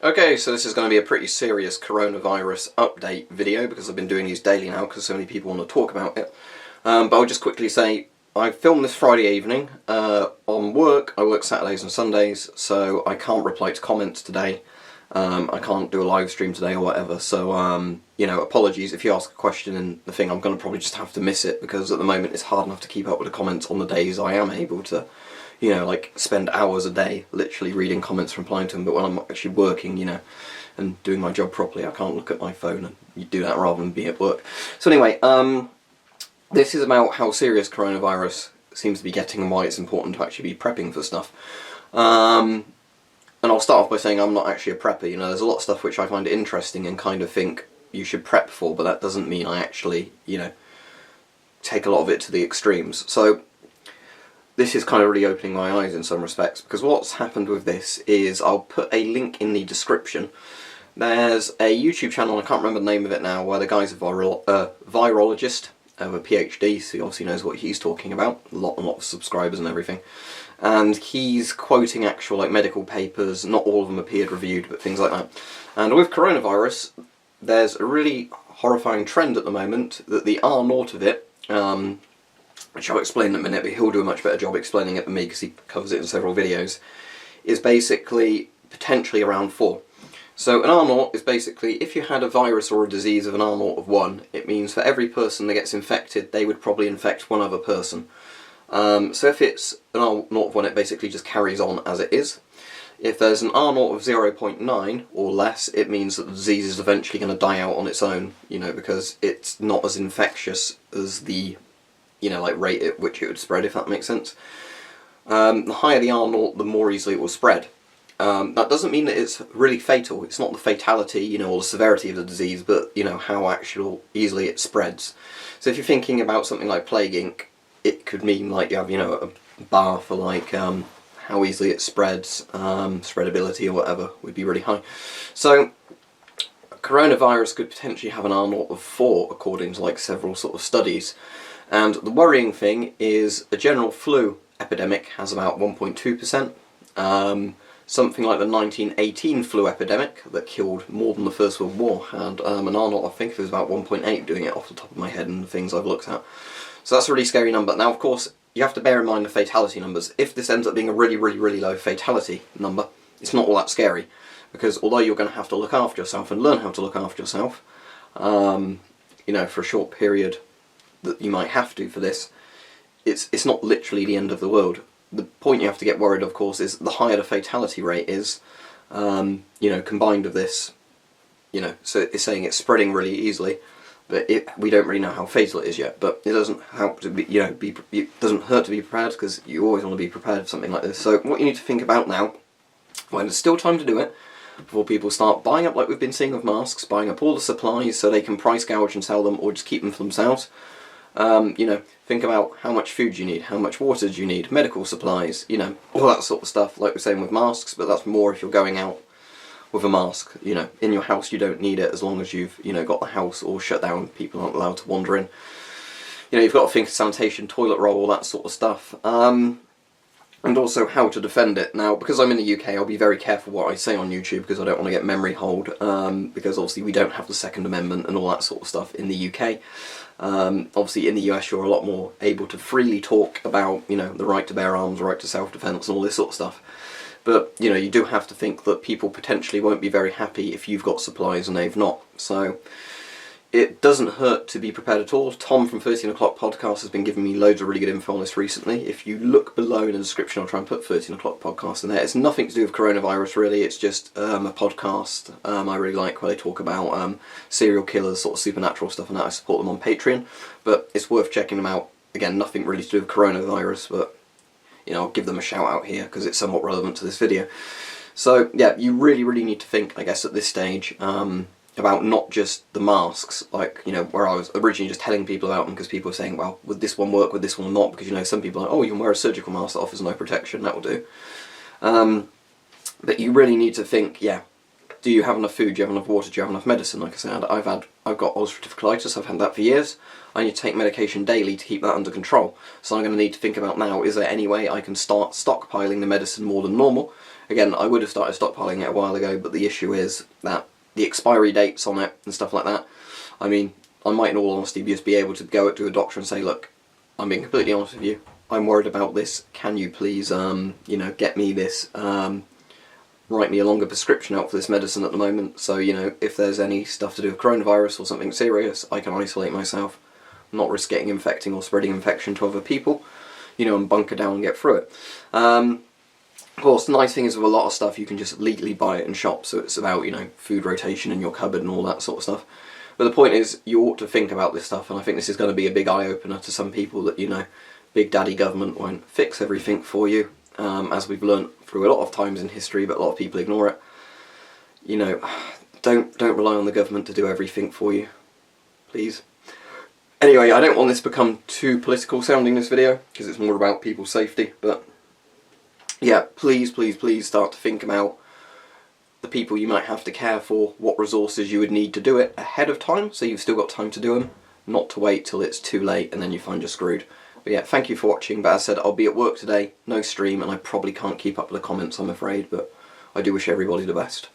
Okay, so this is going to be a pretty serious coronavirus update video because I've been doing these daily now because so many people want to talk about it. But I'll just quickly say, I filmed this Friday evening. On work, I work Saturdays and Sundays, so I can't reply to comments today. I can't do a live stream today or whatever, so, you know, apologies if you ask a question in the thing. I'm going to probably just have to miss it because at the moment it's hard enough to keep up with the comments on the days I am able to, you know, like spend hours a day literally reading comments and replying to them, but when I'm actually working, you know, and doing my job properly, I can't look at my phone and you do that rather than be at work. So anyway, this is about how serious coronavirus seems to be getting and why it's important to actually be prepping for stuff. And I'll start off by saying I'm not actually a prepper. You know, there's a lot of stuff which I find interesting and kind of think you should prep for, but that doesn't mean I actually, you know, take a lot of it to the extremes. So this is kind of really opening my eyes in some respects, because what's happened with this is I'll put a link in the description. There's a YouTube channel, I can't remember the name of it now, where the guy's a virologist of a PhD, so he obviously knows what he's talking about, a lot of subscribers and everything. And he's quoting actual like medical papers, not all of them are peer reviewed, but things like that. And with coronavirus, there's a really horrifying trend at the moment that the R naught of it, which I'll explain in a minute, but he'll do a much better job explaining it than me because he covers it in several videos, is basically potentially around 4. So an R naught is basically, if you had a virus or a disease of an R naught of 1, it means for every person that gets infected, they would probably infect one other person. So if it's an R naught of 1, it basically just carries on as it is. If there's an R naught of 0.9 or less, it means that the disease is eventually going to die out on its own, you know, because it's not as infectious as the, you know, like rate at which it would spread, if that makes sense. The higher the R naught, the more easily it will spread. That doesn't mean that it's really fatal. It's not the fatality, you know, or the severity of the disease, but, you know, how actual easily it spreads. So if you're thinking about something like Plague Inc., it could mean like you have, you know, a bar for like how easily it spreads, spreadability or whatever would be really high. So coronavirus could potentially have an R naught of 4 according to like several sort of studies. And the worrying thing is a general flu epidemic has about 1.2%. Something like the 1918 flu epidemic that killed more than the First World War had an R naught, I think it was about 1.8, doing it off the top of my head and the things I've looked at. So that's a really scary number. Now, of course, you have to bear in mind the fatality numbers. If this ends up being a really, really, really low fatality number, it's not all that scary, because although you're going to have to look after yourself and learn how to look after yourself, you know, for a short period that you might have to for this, it's not literally the end of the world. The point you have to get worried, of course, is the higher the fatality rate is, you know, combined with this, you know, so it's saying it's spreading really easily, but we don't really know how fatal it is yet. But it doesn't help to be, you know, it doesn't hurt to be prepared, because you always want to be prepared for something like this. So what you need to think about now, when there's still time to do it, before people start buying up, like we've been seeing with masks, buying up all the supplies so they can price gouge and sell them, or just keep them for themselves. You know, think about how much food you need, how much water do you need, medical supplies, you know, all that sort of stuff, like we're saying with masks, but that's more if you're going out with a mask. You know, in your house you don't need it as long as you've, you know, got the house all shut down, people aren't allowed to wander in. You know, you've got to think of sanitation, toilet roll, all that sort of stuff. And also how to defend it. Now, because I'm in the UK, I'll be very careful what I say on YouTube, because I don't want to get memory hold, because obviously we don't have the Second Amendment and all that sort of stuff in the UK. Obviously in the US you're a lot more able to freely talk about, you know, the right to bear arms, the right to self-defense and all this sort of stuff. But, you know, you do have to think that people potentially won't be very happy if you've got supplies and they've not. So it doesn't hurt to be prepared at all. Tom from 13 O'Clock Podcast has been giving me loads of really good info on this recently. If you look below in the description, I'll try and put 13 O'Clock Podcast in there. It's nothing to do with coronavirus really, it's just a podcast I really like, where they talk about serial killers, sort of supernatural stuff and that. I support them on Patreon, but it's worth checking them out. Again, nothing really to do with coronavirus, but, you know, I'll give them a shout out here because it's somewhat relevant to this video. So yeah, you really, really need to think, I guess, at this stage, about not just the masks, like, you know, where I was originally just telling people about them because people were saying, well, would this one work, would this one not? Because, you know, some people are like, oh, you can wear a surgical mask that offers no protection, that will do. But you really need to think, yeah, do you have enough food, do you have enough water, do you have enough medicine? Like I said, I've got ulcerative colitis, I've had that for years. I need to take medication daily to keep that under control. So I'm going to need to think about now, is there any way I can start stockpiling the medicine more than normal Again, I would have started stockpiling it a while ago, but the issue is that the expiry dates on it and stuff like that. I mean, I might in all honesty just be able to go to a doctor and say, look, I'm being completely honest with you, I'm worried about this, can you please, you know, get me this, write me a longer prescription out for this medicine at the moment, so, you know, if there's any stuff to do with coronavirus or something serious, I can isolate myself, not risk getting infecting or spreading infection to other people, you know, and bunker down and get through it. Of course, the nice thing is with a lot of stuff you can just legally buy it in shops, so it's about, you know, food rotation in your cupboard and all that sort of stuff. But the point is, you ought to think about this stuff, and I think this is going to be a big eye-opener to some people that, you know, Big Daddy government won't fix everything for you, as we've learnt through a lot of times in history, but a lot of people ignore it. You know, don't rely on the government to do everything for you, please. Anyway, I don't want this to become too political sounding, this video, because it's more about people's safety, but yeah, please, please, please start to think about the people you might have to care for, what resources you would need to do it ahead of time, so you've still got time to do them, not to wait till it's too late and then you find you're screwed. But yeah, thank you for watching, but as I said, I'll be at work today, no stream, and I probably can't keep up with the comments, I'm afraid, but I do wish everybody the best.